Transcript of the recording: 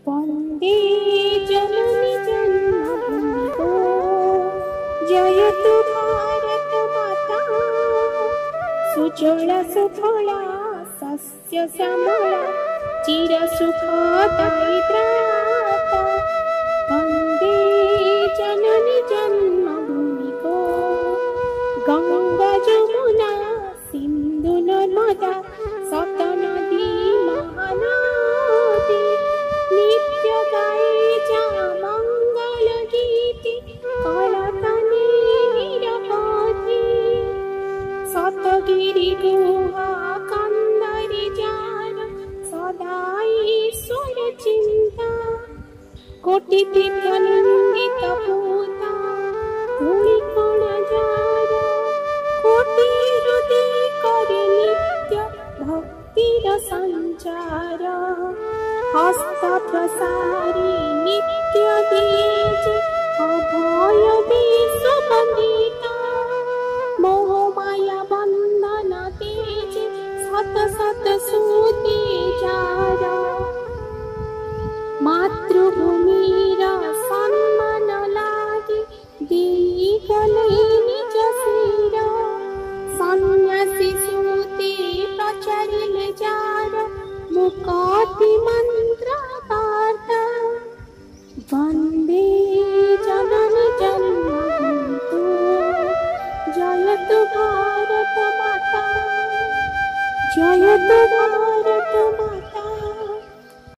वन्दे जननी जन्मभूमि गो जयतु भारत माता सुजला सुफला सस्य श्यामला चिरसुखदायित्राता वन्दे जननी जन्मभूमि गो गंगा जमुना सिन्धु नर्मदा सप्तनदी महानदी नित्य गाये जा मंगल गीति कलाकानी निरपति सतगिरि गुहा कंदरी जार सदा ईश्वर चिंता कोटि तीर्थ निंदित पूता धूलि कण जार कोटि हृदय करे नित्य भक्तिर संचार हस्त प्रसारी नित्य बीज अभय विश्व वंदिता मोह माया बंधन तेज सत सत सूते जार मातृभूमिर सम्मान लागि देई गले निज शिर सन्यासी सूते प्रचारिले जार मुक्ति